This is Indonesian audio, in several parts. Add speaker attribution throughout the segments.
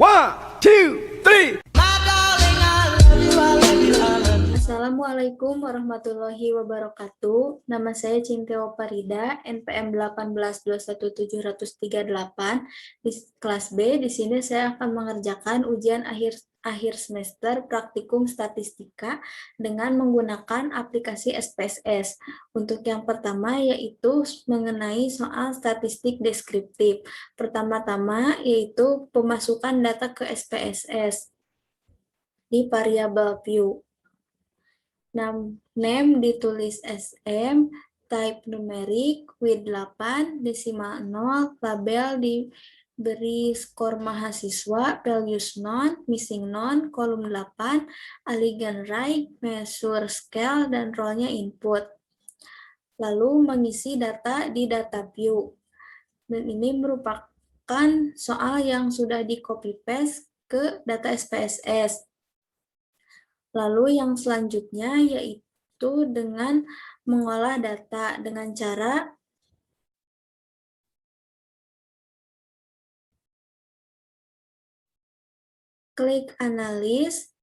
Speaker 1: One, two, three.
Speaker 2: Assalamualaikum warahmatullahi wabarakatuh. Nama saya Cinteo Parida, NPM 1821738 di kelas B. Di sini saya akan mengerjakan ujian akhir semester praktikum statistika dengan menggunakan aplikasi SPSS. Untuk yang pertama yaitu mengenai soal statistik deskriptif. Pertama-tama yaitu pemasukan data ke SPSS di variabel view. Name ditulis SM, type numerik, width 8, desimal 0, label diberi skor mahasiswa, values none, missing none, kolom 8, aligned right, measure scale, dan role-nya input. Lalu mengisi data di data view. Dan ini merupakan soal yang sudah di copy paste ke data SPSS. Lalu yang selanjutnya yaitu dengan mengolah data dengan cara klik analis,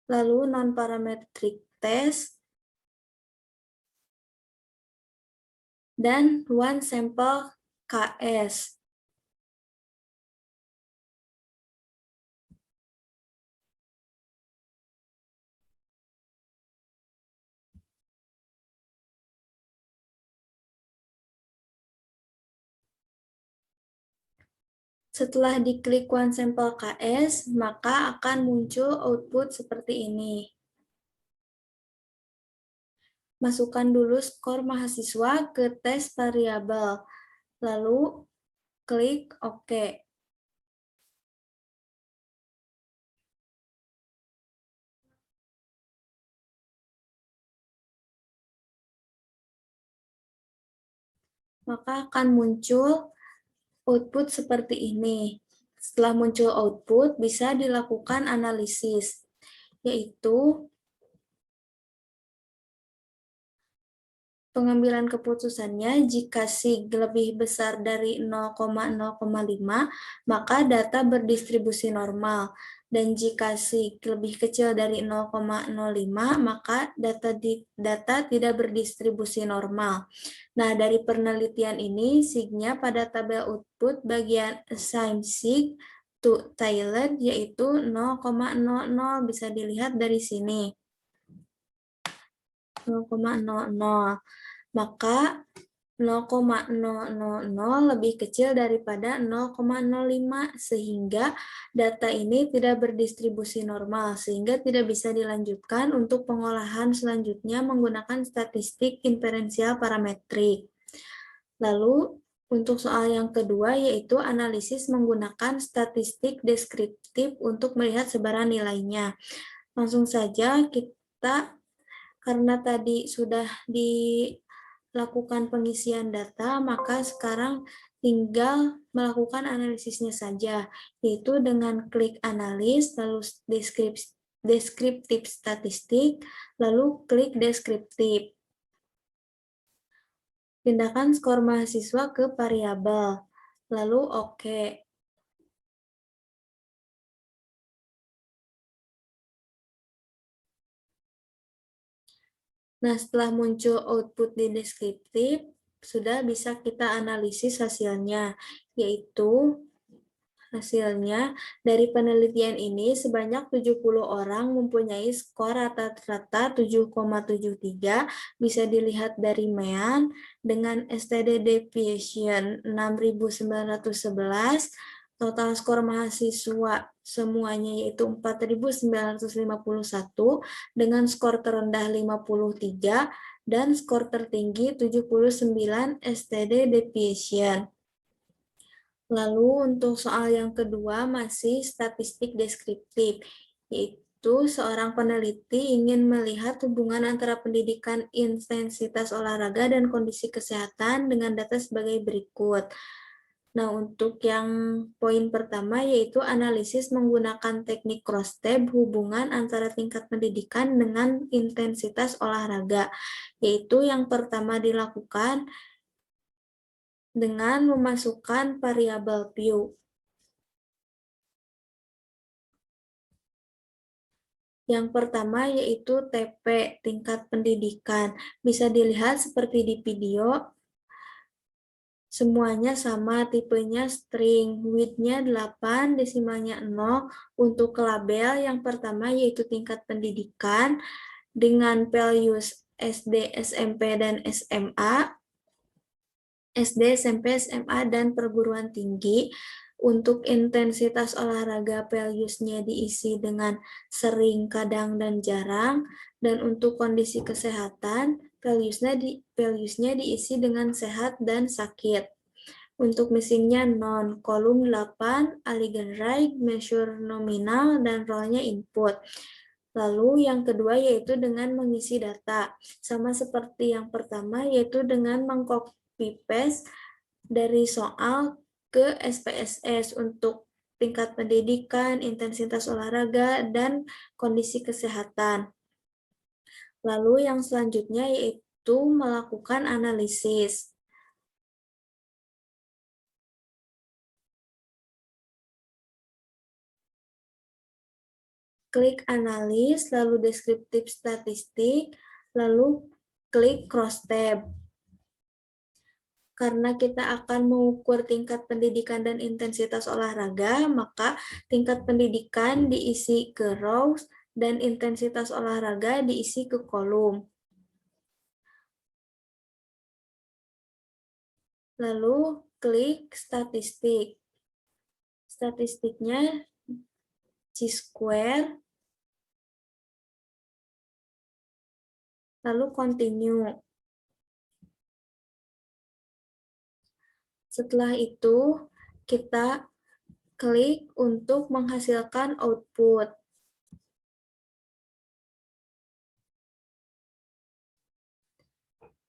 Speaker 2: lalu non-parametric test, dan one sample KS. Setelah diklik one sample KS, maka akan muncul output seperti ini. Masukkan dulu skor mahasiswa ke tes variabel, lalu klik OK. Maka akan muncul output seperti ini. Setelah muncul output, bisa dilakukan analisis, yaitu pengambilan keputusannya jika sig lebih besar dari 0,0,5, maka data berdistribusi normal. Dan jika sig lebih kecil dari 0,05, maka data tidak berdistribusi normal. Nah, dari penelitian ini, sig-nya pada tabel output bagian assign sig to Thailand yaitu 0,00, bisa dilihat dari sini. 0,00. Maka 0,000 lebih kecil daripada 0,05 sehingga data ini tidak berdistribusi normal sehingga tidak bisa dilanjutkan untuk pengolahan selanjutnya menggunakan statistik inferensial parametrik. Lalu untuk soal yang kedua yaitu analisis menggunakan statistik deskriptif untuk melihat sebaran nilainya. Langsung saja kita, karena tadi sudah dilakukan pengisian data, maka sekarang tinggal melakukan analisisnya saja, yaitu dengan klik analis, lalu deskriptif statistik, lalu klik deskriptif. Pindahkan skor mahasiswa ke variabel, lalu OK. Nah, setelah muncul output di deskriptif, sudah bisa kita analisis hasilnya, yaitu hasilnya dari penelitian ini sebanyak 70 orang mempunyai skor rata-rata 7,73, bisa dilihat dari mean dengan STD deviation 6.911, total skor mahasiswa semuanya yaitu 4.951 dengan skor terendah 53 dan skor tertinggi 79 STD deviation. Lalu untuk soal yang kedua masih statistik deskriptif, yaitu seorang peneliti ingin melihat hubungan antara pendidikan intensitas olahraga dan kondisi kesehatan dengan data sebagai berikut. Nah, untuk yang poin pertama yaitu analisis menggunakan teknik cross-tab hubungan antara tingkat pendidikan dengan intensitas olahraga, yaitu yang pertama dilakukan dengan memasukkan variabel view. Yang pertama yaitu TP, tingkat pendidikan. Bisa dilihat seperti di video, semuanya sama, tipenya string, width-nya 8, desimalnya 0. Untuk label yang pertama yaitu tingkat pendidikan dengan values SD, SMP, dan SMA. SD, SMP, SMA, dan perguruan tinggi. Untuk intensitas olahraga, values-nya diisi dengan sering, kadang, dan jarang. Dan untuk kondisi kesehatan, values-nya diisi dengan sehat dan sakit. Untuk missing-nya non, kolom 8, aligned right, measure nominal, dan role-nya input. Lalu yang kedua yaitu dengan mengisi data. Sama seperti yang pertama yaitu dengan mengcopy paste dari soal ke SPSS untuk tingkat pendidikan, intensitas olahraga, dan kondisi kesehatan. Lalu yang selanjutnya yaitu melakukan analisis. Klik analis, lalu deskriptif statistik, lalu klik cross tab. Karena kita akan mengukur tingkat pendidikan dan intensitas olahraga, maka tingkat pendidikan diisi ke rows dan intensitas olahraga diisi ke kolom. Lalu klik statistik. Statistiknya chi-square, lalu continue. Setelah itu, kita klik untuk menghasilkan output.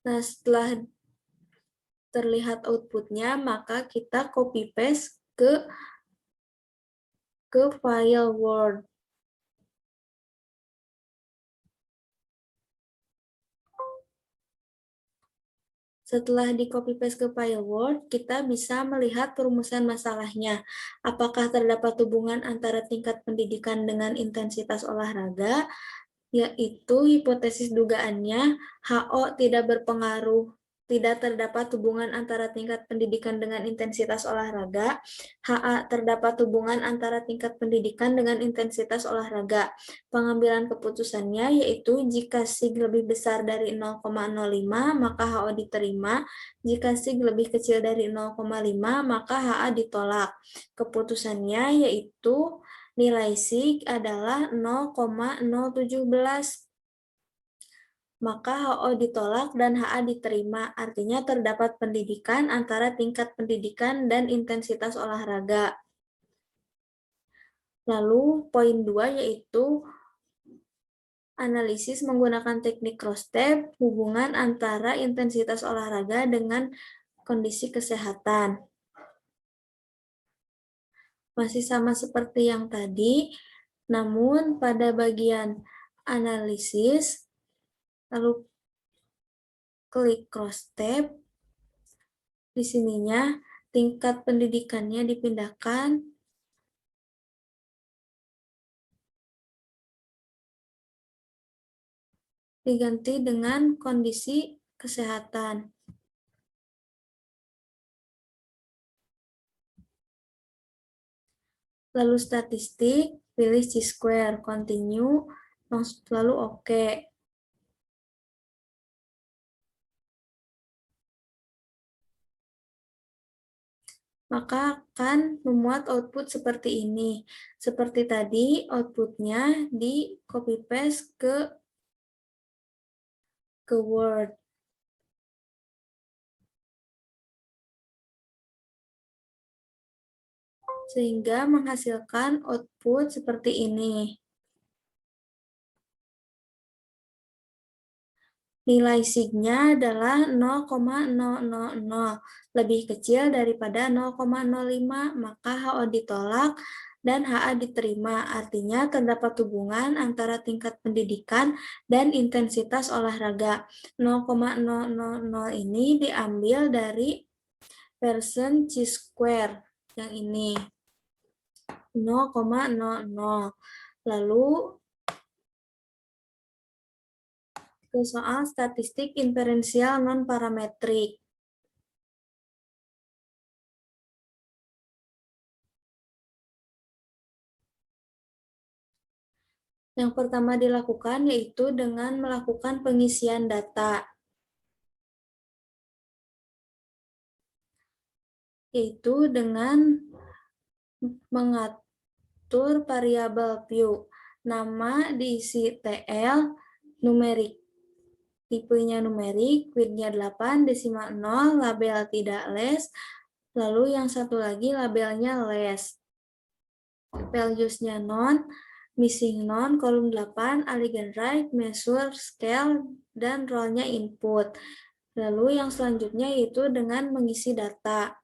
Speaker 2: Nah, setelah terlihat outputnya, maka kita copy paste ke file Word. Setelah di copy paste ke file Word, kita bisa melihat perumusan masalahnya. Apakah terdapat hubungan antara tingkat pendidikan dengan intensitas olahraga? Yaitu hipotesis dugaannya HO tidak berpengaruh, tidak terdapat hubungan antara tingkat pendidikan dengan intensitas olahraga. HA terdapat hubungan antara tingkat pendidikan dengan intensitas olahraga. Pengambilan keputusannya yaitu jika sig lebih besar dari 0,05 maka HO diterima, jika sig lebih kecil dari 0,5 maka HA ditolak. Keputusannya yaitu nilai sig adalah 0,017. Maka HO ditolak dan HA diterima, artinya terdapat pendidikan antara tingkat pendidikan dan intensitas olahraga. Lalu poin 2 yaitu analisis menggunakan teknik cross tab, hubungan antara intensitas olahraga dengan kondisi kesehatan. Masih sama seperti yang tadi, namun pada bagian analisis, lalu klik cross tab, di sininya tingkat pendidikannya dipindahkan, diganti dengan kondisi kesehatan. Lalu statistik, pilih chi-square, continue, lalu oke. Maka akan memuat output seperti ini. Seperti tadi, outputnya di copy paste ke Word. Sehingga menghasilkan output seperti ini. Nilai sig-nya adalah 0,000, lebih kecil daripada 0,05, maka HO ditolak dan HA diterima. Artinya terdapat hubungan antara tingkat pendidikan dan intensitas olahraga. 0,000 ini diambil dari persen chi-square yang ini 0,00. Lalu ke soal statistik inferensial non-parametrik. Yang pertama dilakukan yaitu dengan melakukan pengisian data, yaitu dengan mengatur variabel view. Nama diisi TL, numerik, tipenya numerik, width-nya 8, desimal 0, label tidak less, lalu yang satu lagi labelnya less. Values-nya non, missing non, kolom 8, alien right, measure, scale, dan role-nya input. Lalu yang selanjutnya yaitu dengan mengisi data.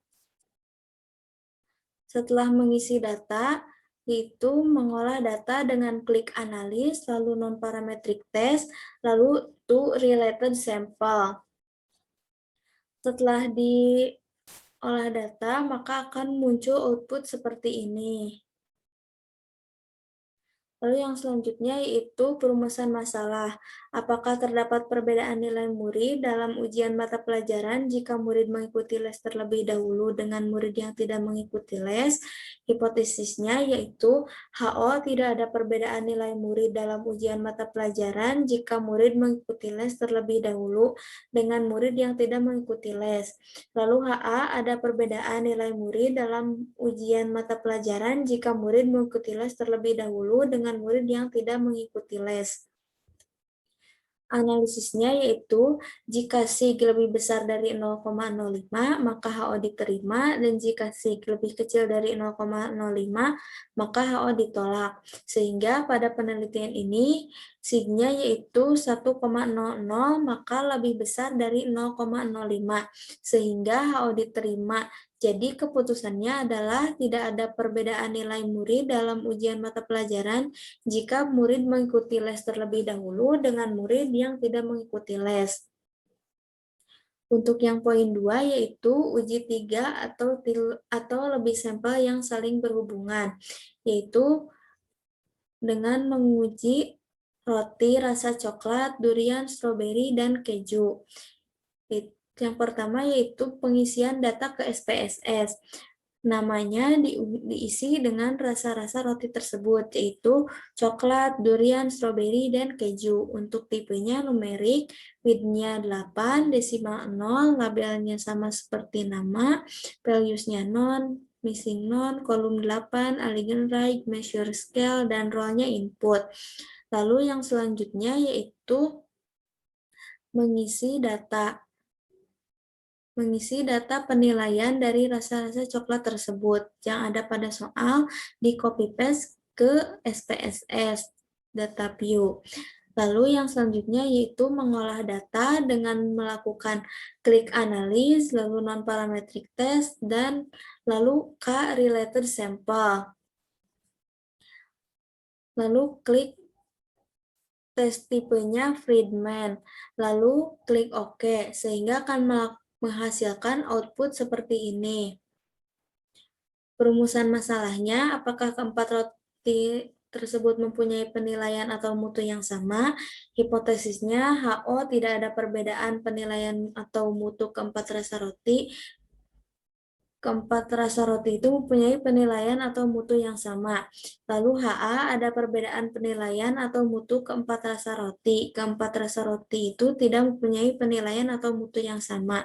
Speaker 2: Setelah mengisi data, yaitu mengolah data dengan klik analis, lalu non-parametric test, lalu to related sample. Setelah diolah data, maka akan muncul output seperti ini. Lalu yang selanjutnya yaitu perumusan masalah. Apakah terdapat perbedaan nilai murid dalam ujian mata pelajaran jika murid mengikuti les terlebih dahulu dengan murid yang tidak mengikuti les? Hipotesisnya yaitu HO tidak ada perbedaan nilai murid dalam ujian mata pelajaran jika murid mengikuti les terlebih dahulu dengan murid yang tidak mengikuti les. Lalu HA ada perbedaan nilai murid dalam ujian mata pelajaran jika murid mengikuti les terlebih dahulu dengan murid yang tidak mengikuti les. Analisisnya yaitu jika sig lebih besar dari 0,05 maka HO diterima, dan jika sig lebih kecil dari 0,05 maka HO ditolak. Sehingga pada penelitian ini sig-nya yaitu 1,00 maka lebih besar dari 0,05 sehingga HO diterima. Jadi keputusannya adalah tidak ada perbedaan nilai murid dalam ujian mata pelajaran jika murid mengikuti les terlebih dahulu dengan murid yang tidak mengikuti les. Untuk yang poin 2 yaitu uji 3 atau lebih sampel yang saling berhubungan, yaitu dengan menguji roti rasa coklat, durian, stroberi, dan keju. Yang pertama yaitu pengisian data ke SPSS. Namanya diisi dengan rasa-rasa roti tersebut, yaitu coklat, durian, stroberi, dan keju. Untuk tipenya numerik, width-nya 8, desimal 0, labelnya sama seperti nama, values-nya non, missing non, kolom 8, alien right, measure scale, dan role-nya input. Lalu yang selanjutnya yaitu mengisi data penilaian dari rasa-rasa coklat tersebut yang ada pada soal di copy paste ke SPSS data view. Lalu yang selanjutnya yaitu mengolah data dengan melakukan klik analis, lalu non-parametric test, dan lalu K related sample. Lalu klik tes tipenya Friedman, lalu klik OK, sehingga akan menghasilkan output seperti ini. Perumusan masalahnya, apakah keempat roti tersebut mempunyai penilaian atau mutu yang sama? Hipotesisnya, HO tidak ada perbedaan penilaian atau mutu keempat rasa roti. Keempat rasa roti itu mempunyai penilaian atau mutu yang sama. Lalu HA ada perbedaan penilaian atau mutu keempat rasa roti. Keempat rasa roti itu tidak mempunyai penilaian atau mutu yang sama.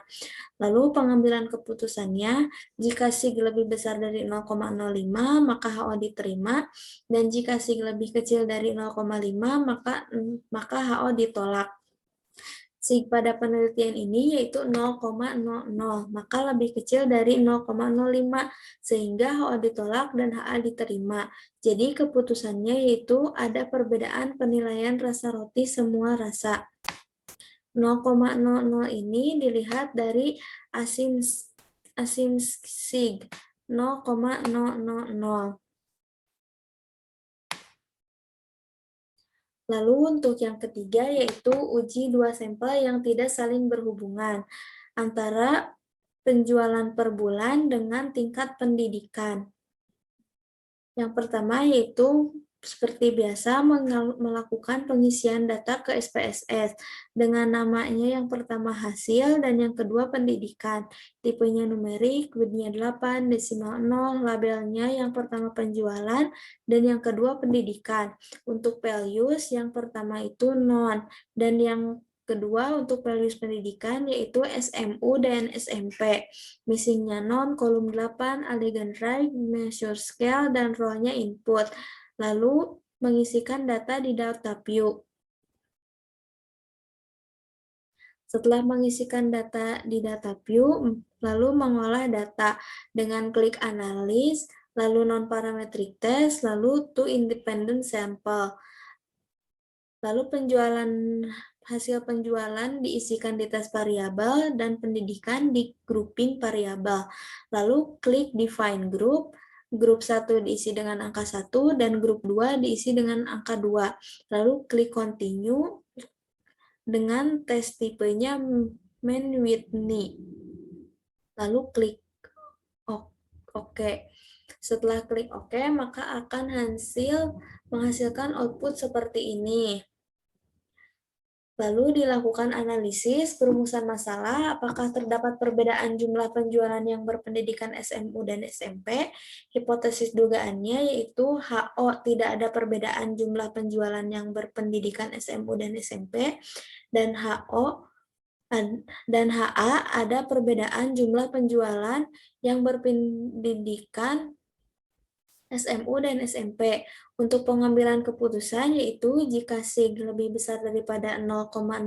Speaker 2: Lalu pengambilan keputusannya, jika sig lebih besar dari 0,05 maka HO diterima, dan jika sig lebih kecil dari 0,5 maka HO ditolak. Sig pada penelitian ini yaitu 0,00, maka lebih kecil dari 0,05, sehingga HO ditolak dan HA diterima. Jadi keputusannya yaitu ada perbedaan penilaian rasa roti semua rasa. 0,00 ini dilihat dari asim sig 0,000. Lalu untuk yang ketiga yaitu uji dua sampel yang tidak saling berhubungan antara penjualan per bulan dengan tingkat pendidikan. Yang pertama yaitu seperti biasa melakukan pengisian data ke SPSS dengan namanya yang pertama hasil dan yang kedua pendidikan. Tipenya numerik, widthnya 8, desimal 0, labelnya yang pertama penjualan dan yang kedua pendidikan. Untuk values yang pertama itu non dan yang kedua untuk values pendidikan yaitu SMU dan SMP. Missingnya non, kolom 8, adegan right, measure scale, dan row-nya input. Lalu mengisikan data di data view. Setelah mengisikan data di data view, lalu mengolah data dengan klik analis, lalu non-parametric test, lalu to independent sample. Lalu hasil penjualan diisikan di tes variabel dan pendidikan di grouping variabel. Lalu klik define group, grup 1 diisi dengan angka 1 dan grup 2 diisi dengan angka 2. Lalu klik continue dengan tes tipenya main Whitney. Lalu klik OK. Setelah klik OK, maka akan menghasilkan output seperti ini. Lalu dilakukan analisis perumusan masalah, apakah terdapat perbedaan jumlah penjualan yang berpendidikan SMU dan SMP. Hipotesis dugaannya yaitu HO tidak ada perbedaan jumlah penjualan yang berpendidikan SMU dan SMP, dan HA ada perbedaan jumlah penjualan yang berpendidikan SMU dan SMP. Untuk pengambilan keputusan yaitu jika SIG lebih besar daripada 0,05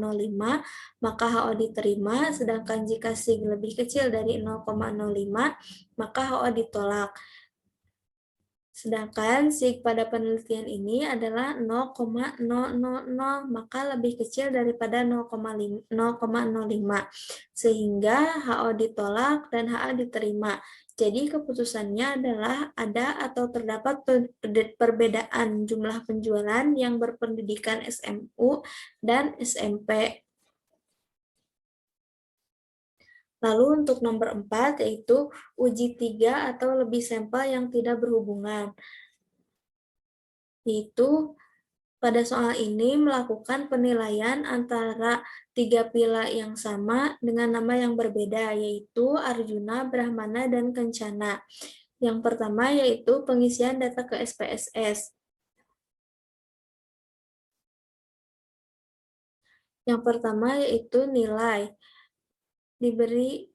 Speaker 2: maka HO diterima, sedangkan jika SIG lebih kecil dari 0,05 maka HO ditolak. Sedangkan SIG pada penelitian ini adalah 0,000 maka lebih kecil daripada 0,05 sehingga HO ditolak dan HA diterima. Jadi keputusannya adalah ada atau terdapat perbedaan jumlah penjualan yang berpendidikan SMU dan SMP. Lalu untuk nomor 4 yaitu uji 3 atau lebih sampel yang tidak berhubungan. Yaitu pada soal ini melakukan penilaian antara 3 pila yang sama dengan nama yang berbeda, yaitu Arjuna, Brahmana, dan Kencana. Yang pertama yaitu pengisian data ke SPSS. Yang pertama yaitu nilai. Diberi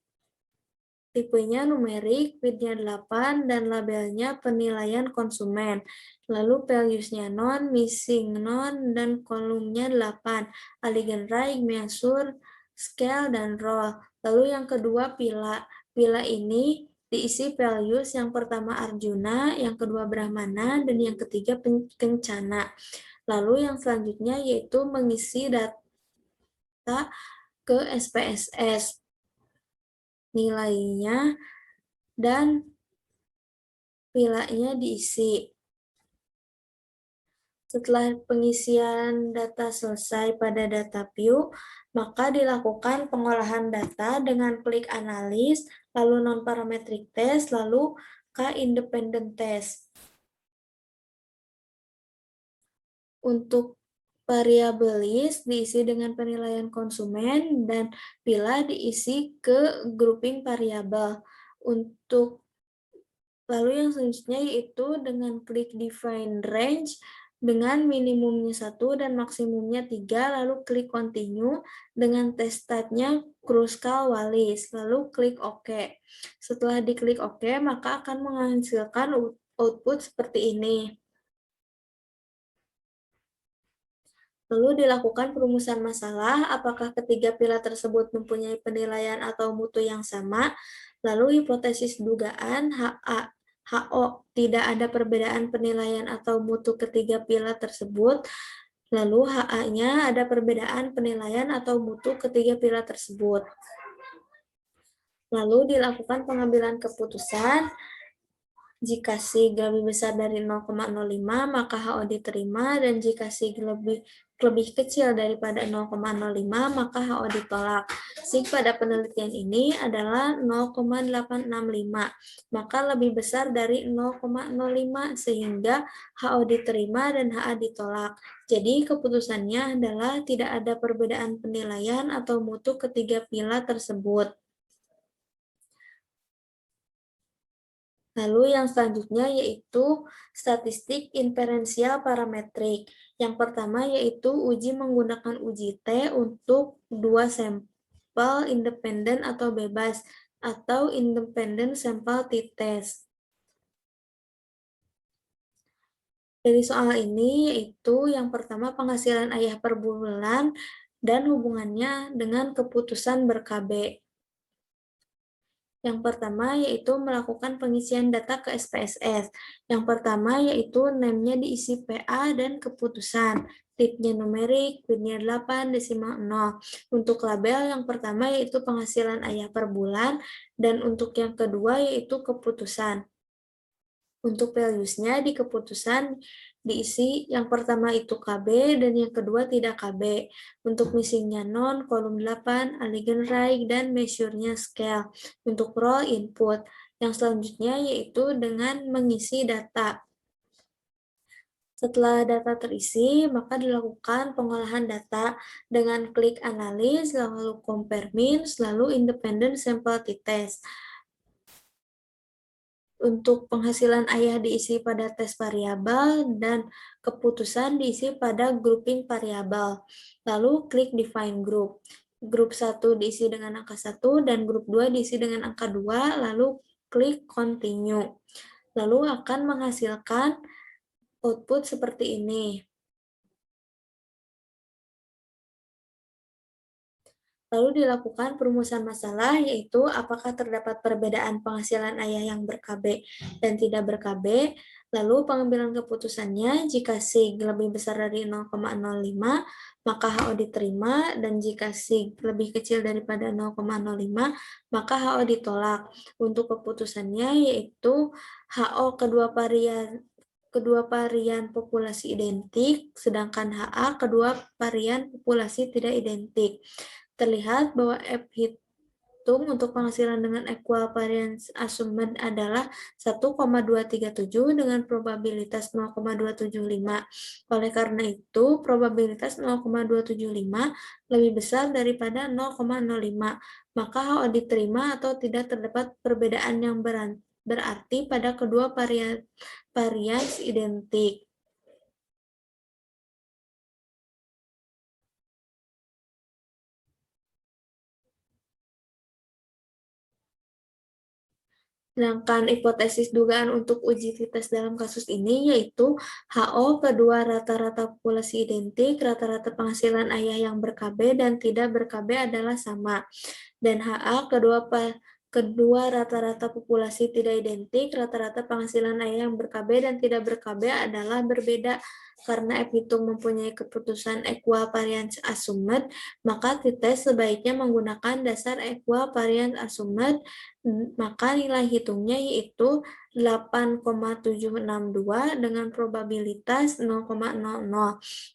Speaker 2: tipenya numerik, widthnya 8, dan labelnya penilaian konsumen. Lalu values-nya non, missing non, dan kolomnya 8. Align right, measure, scale, dan row. Lalu yang kedua pila. Pila ini diisi values yang pertama Arjuna, yang kedua Brahmana, dan yang ketiga Kencana. Lalu yang selanjutnya yaitu mengisi data ke SPSS. Nilainya dan pilanya diisi. Setelah pengisian data selesai pada data view, maka dilakukan pengolahan data dengan klik analis, lalu non-parametric test, lalu k-independent test. Untuk variabel list diisi dengan penilaian konsumen dan pila diisi ke grouping variabel. Lalu yang selanjutnya yaitu dengan klik define range dengan minimumnya 1 dan maksimumnya 3, lalu klik continue dengan test type-nya Kruskal Wallis, lalu klik OK. Setelah diklik OK, maka akan menghasilkan output seperti ini. Lalu dilakukan perumusan masalah, apakah ketiga pila tersebut mempunyai penilaian atau mutu yang sama. Lalu hipotesis dugaan HO tidak ada perbedaan penilaian atau mutu ketiga pila tersebut. Lalu HA-nya ada perbedaan penilaian atau mutu ketiga pila tersebut. Lalu dilakukan pengambilan keputusan. Jika SIG lebih besar dari 0,05 maka HO diterima, dan jika SIG lebih lebih kecil daripada 0,05, maka HO ditolak. Sig pada penelitian ini adalah 0,865, maka lebih besar dari 0,05 sehingga HO diterima dan HA ditolak. Jadi keputusannya adalah tidak ada perbedaan penilaian atau mutu ketiga pila tersebut. Lalu yang selanjutnya yaitu statistik inferensial parametrik. Yang pertama yaitu uji menggunakan uji T untuk dua sampel independen atau bebas atau independent sample t-test. Dari soal ini yaitu yang pertama penghasilan ayah per bulan dan hubungannya dengan keputusan ber-KB. Yang pertama yaitu melakukan pengisian data ke SPSS. Yang pertama yaitu name-nya diisi PA dan keputusan. Tipnya numerik, bitnya 8, desimal 0. Untuk label yang pertama yaitu penghasilan ayah per bulan, dan untuk yang kedua yaitu keputusan. Untuk values-nya di keputusan diisi yang pertama itu KB dan yang kedua tidak KB. Untuk missing-nya non, kolom 8, Allegan right, dan measure-nya scale. Untuk role input. Yang selanjutnya yaitu dengan mengisi data. Setelah data terisi, maka dilakukan pengolahan data dengan klik analis, lalu compare means, lalu independent sample t-test. Untuk penghasilan ayah diisi pada tes variabel dan keputusan diisi pada grouping variabel. Lalu klik define group. Grup 1 diisi dengan angka 1 dan grup 2 diisi dengan angka 2, lalu klik continue. Lalu akan menghasilkan output seperti ini. Lalu dilakukan perumusan masalah, yaitu apakah terdapat perbedaan penghasilan ayah yang ber-KB dan tidak ber-KB, lalu pengambilan keputusannya jika SIG lebih besar dari 0,05, maka HO diterima, dan jika SIG lebih kecil daripada 0,05, maka HO ditolak. Untuk keputusannya yaitu HO kedua varian populasi identik, sedangkan HA kedua varian populasi tidak identik. Terlihat bahwa F hitung untuk penghasilan dengan equal variance assumed adalah 1,237 dengan probabilitas 0,275. Oleh karena itu, probabilitas 0,275 lebih besar daripada 0,05, maka HO diterima atau tidak terdapat perbedaan yang berarti pada kedua varians identik. Sedangkan hipotesis dugaan untuk uji t-test dalam kasus ini yaitu HO kedua rata-rata populasi identik, rata-rata penghasilan ayah yang ber-KB dan tidak ber-KB adalah sama. Dan HA kedua rata-rata populasi tidak identik, rata-rata penghasilan ayah yang ber-KB dan tidak ber-KB adalah berbeda. Karena F hitung mempunyai keputusan equal variance assumed, maka t-test sebaiknya menggunakan dasar equal variance assumed, maka nilai hitungnya yaitu 8,762 dengan probabilitas 0,00,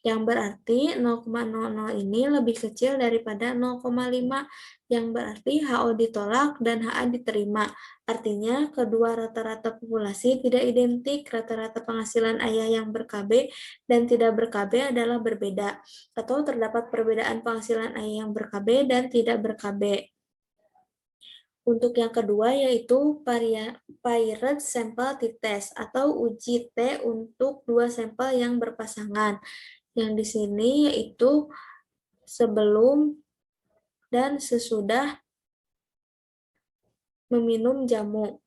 Speaker 2: yang berarti 0,00 ini lebih kecil daripada 0,5, yang berarti HO ditolak dan HA diterima. Artinya, kedua rata-rata populasi tidak identik, rata-rata penghasilan ayah yang ber-KB dan tidak ber-KB adalah berbeda, atau terdapat perbedaan penghasilan ayah yang ber-KB dan tidak ber-KB. Untuk yang kedua yaitu paired sample t-test atau uji T untuk dua sampel yang berpasangan. Yang di sini yaitu sebelum dan sesudah meminum jamu.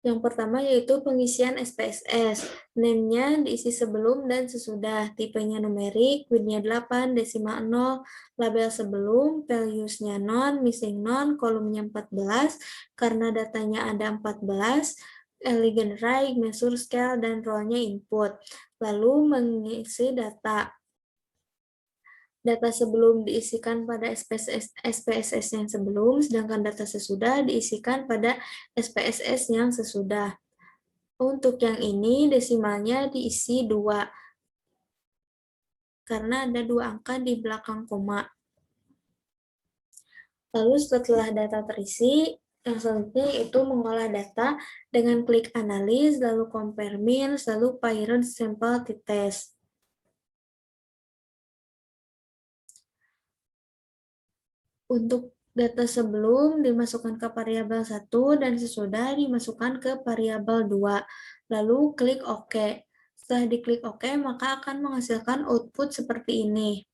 Speaker 2: Yang pertama yaitu pengisian SPSS. Name-nya diisi sebelum dan sesudah. Tipenya numerik, width-nya 8, desimal 0, label sebelum, values-nya non, missing non, kolomnya 14, karena datanya ada 14, Allegan right, measure scale, dan role-nya input. Lalu mengisi data. Data sebelum diisikan pada SPSS yang sebelum, sedangkan data sesudah diisikan pada SPSS yang sesudah. Untuk yang ini desimalnya diisi 2, karena ada 2 angka di belakang koma. Lalu setelah data terisi, yang selanjutnya yaitu mengolah data dengan klik analis, lalu compare means, lalu parent sample t-test. Untuk data sebelum dimasukkan ke variabel 1 dan sesudah dimasukkan ke variabel 2. Lalu klik OK. Setelah diklik OK, maka akan menghasilkan output seperti ini.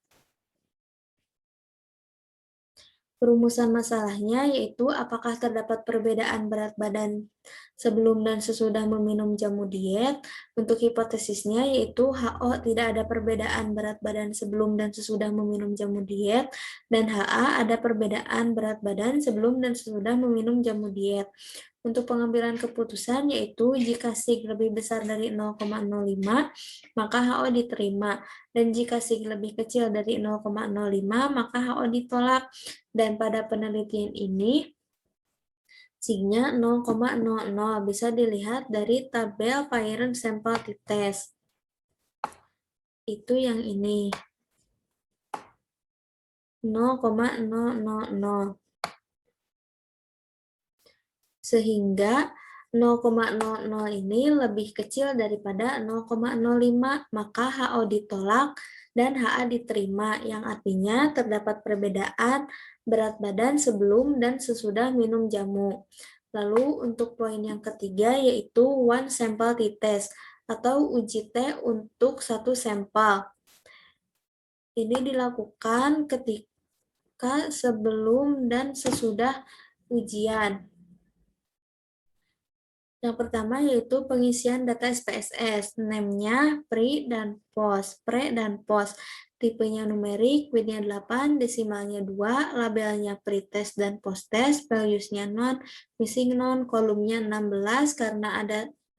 Speaker 2: Perumusan masalahnya yaitu apakah terdapat perbedaan berat badan sebelum dan sesudah meminum jamu diet. Untuk hipotesisnya yaitu HO tidak ada perbedaan berat badan sebelum dan sesudah meminum jamu diet, dan HA ada perbedaan berat badan sebelum dan sesudah meminum jamu diet. Untuk pengambilan keputusan yaitu jika sig lebih besar dari 0,05, maka HO diterima. Dan jika sig lebih kecil dari 0,05, maka HO ditolak. Dan pada penelitian ini, signya 0,00 bisa dilihat dari tabel parent sample t-test. Itu yang ini. 0,000. Sehingga 0,00 ini lebih kecil daripada 0,05, maka HO ditolak dan HA diterima, yang artinya terdapat perbedaan berat badan sebelum dan sesudah minum jamu. Lalu untuk poin yang ketiga yaitu one sample t-test atau uji T untuk satu sampel. Ini dilakukan ketika sebelum dan sesudah ujian. Yang pertama yaitu pengisian data SPSS, name-nya pre dan post, tipenya numerik, width-nya 8, desimalnya 2, labelnya pre-test dan post-test, values-nya non, missing non, kolumnya 16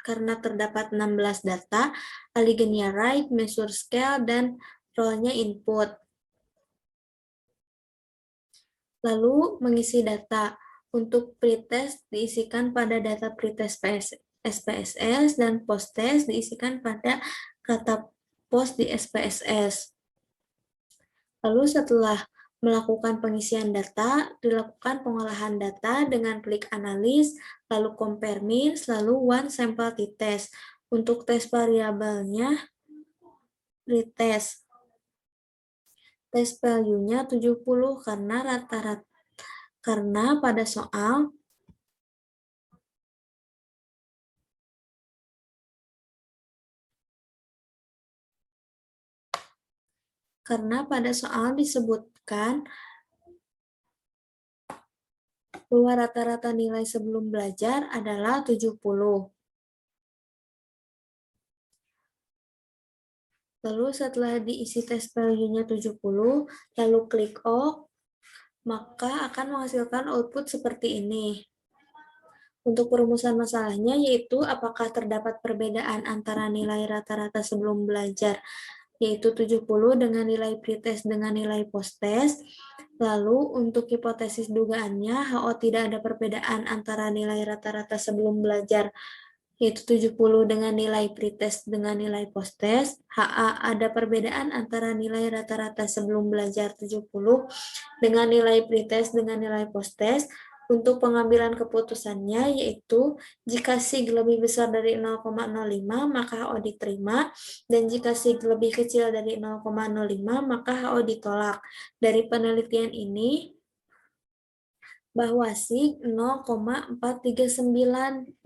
Speaker 2: karena terdapat 16 data, alignnya right, measure scale, dan role-nya input. Lalu mengisi data. Untuk pretest diisikan pada data pretest SPSS dan posttest diisikan pada kata post di SPSS. Lalu setelah melakukan pengisian data, dilakukan pengolahan data dengan klik analis, lalu compare means, lalu one sample t-test. Untuk tes variabelnya, retest. Tes value-nya 70 karena rata-rata karena pada soal disebutkan bahwa rata-rata nilai sebelum belajar adalah 70. Lalu setelah diisi tes value-nya 70, lalu klik OK, maka akan menghasilkan output seperti ini. Untuk perumusan masalahnya yaitu apakah terdapat perbedaan antara nilai rata-rata sebelum belajar, yaitu 70 dengan nilai pretest dengan nilai posttest. Lalu untuk hipotesis dugaannya, HO tidak ada perbedaan antara nilai rata-rata sebelum belajar, yaitu 70 dengan nilai pretest dengan nilai posttest. HA ada perbedaan antara nilai rata-rata sebelum belajar 70 dengan nilai pretest dengan nilai posttest. Untuk pengambilan keputusannya yaitu jika sig lebih besar dari 0,05 maka HO diterima, dan jika sig lebih kecil dari 0,05 maka HO ditolak. Dari penelitian ini bahwa sig 0,439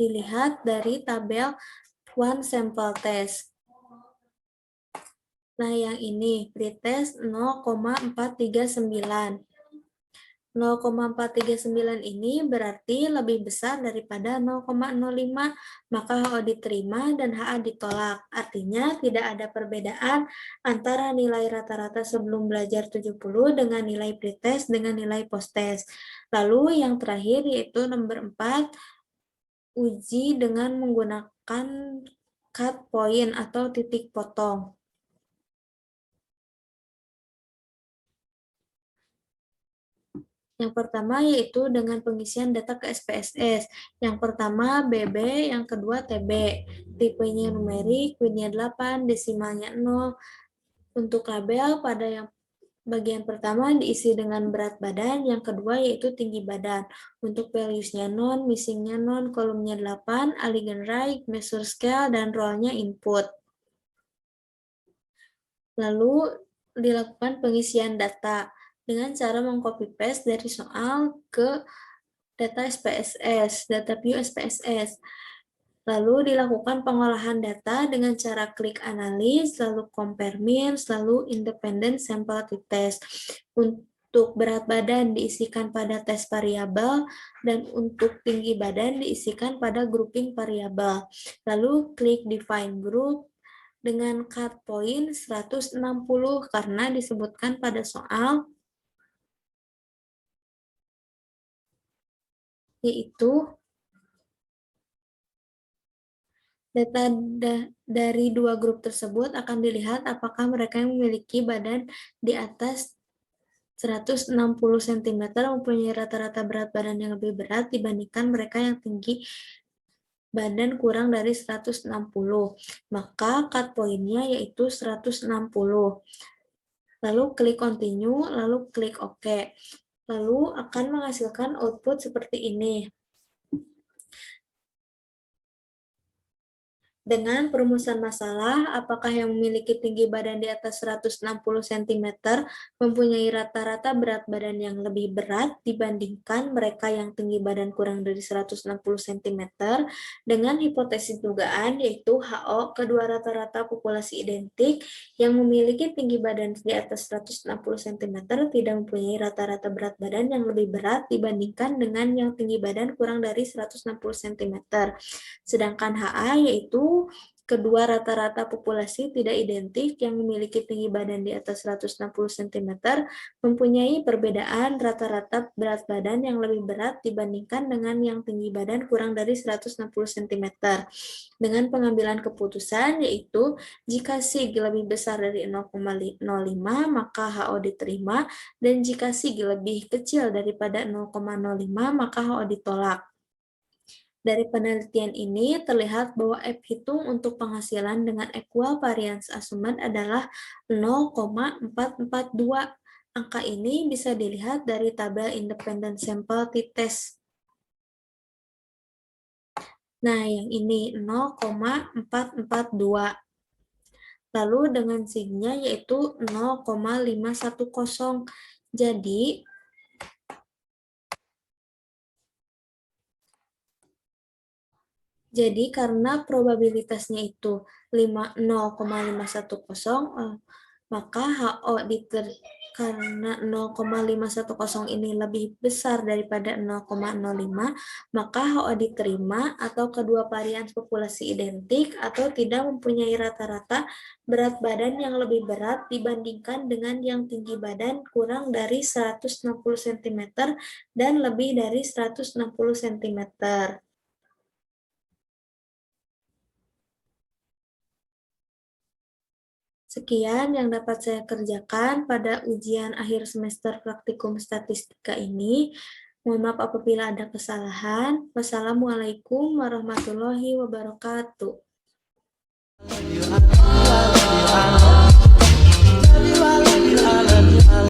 Speaker 2: dilihat dari tabel one sample test. Nah, yang ini pretest 0,439. 0,439 ini berarti lebih besar daripada 0,05, maka HO diterima dan HA ditolak. Artinya tidak ada perbedaan antara nilai rata-rata sebelum belajar 70 dengan nilai pretest dengan nilai posttest. Lalu yang terakhir yaitu nomor 4, uji dengan menggunakan cut point atau titik potong. Yang pertama yaitu dengan pengisian data ke SPSS. Yang pertama BB, yang kedua TB. Tipenya numerik, widthnya 8, desimalnya 0. Untuk label pada yang bagian pertama diisi dengan berat badan, yang kedua yaitu tinggi badan. Untuk values-nya non, missing-nya non, kolomnya 8, aligned right, measure scale, dan role-nya input. Lalu dilakukan pengisian data dengan cara mengcopy paste dari soal ke data SPSS, data view SPSS. Lalu dilakukan pengolahan data dengan cara klik analis, lalu compare means, lalu independent sample to test. Untuk berat badan diisikan pada tes variabel, dan untuk tinggi badan diisikan pada grouping variabel. Lalu klik define group dengan cut point 160 karena disebutkan pada soal yaitu data dari dua grup tersebut akan dilihat apakah mereka yang memiliki badan di atas 160 cm mempunyai rata-rata berat badan yang lebih berat dibandingkan mereka yang tinggi badan kurang dari 160. Maka cut point-nya yaitu 160. Lalu klik continue, lalu klik OK. Lalu akan menghasilkan output seperti ini. Dengan perumusan masalah, apakah yang memiliki tinggi badan di atas 160 cm mempunyai rata-rata berat badan yang lebih berat dibandingkan mereka yang tinggi badan kurang dari 160 cm dengan hipotesis dugaan yaitu HO kedua rata-rata populasi identik yang memiliki tinggi badan di atas 160 cm tidak mempunyai rata-rata berat badan yang lebih berat dibandingkan dengan yang tinggi badan kurang dari 160 cm. Sedangkan HA yaitu kedua rata-rata populasi tidak identik yang memiliki tinggi badan di atas 160 cm mempunyai perbedaan rata-rata berat badan yang lebih berat dibandingkan dengan yang tinggi badan kurang dari 160 cm. Dengan pengambilan keputusan yaitu jika SIG lebih besar dari 0,05 maka HO diterima, dan jika SIG lebih kecil daripada 0,05 maka HO ditolak. Dari penelitian ini terlihat bahwa F hitung untuk penghasilan dengan equal variance assumption adalah 0,442. Angka ini bisa dilihat dari tabel independent sample t-test. Nah, yang ini 0,442. Lalu dengan SIG-nya yaitu 0,510. Jadi karena probabilitasnya itu 0,510, maka HO karena 0,510 ini lebih besar daripada 0,05, maka HO diterima atau kedua varian populasi identik atau tidak mempunyai rata-rata berat badan yang lebih berat dibandingkan dengan yang tinggi badan kurang dari 160 cm dan lebih dari 160 cm. Sekian yang dapat saya kerjakan pada ujian akhir semester praktikum statistika ini. Mohon maaf apabila ada kesalahan. Wassalamualaikum warahmatullahi wabarakatuh.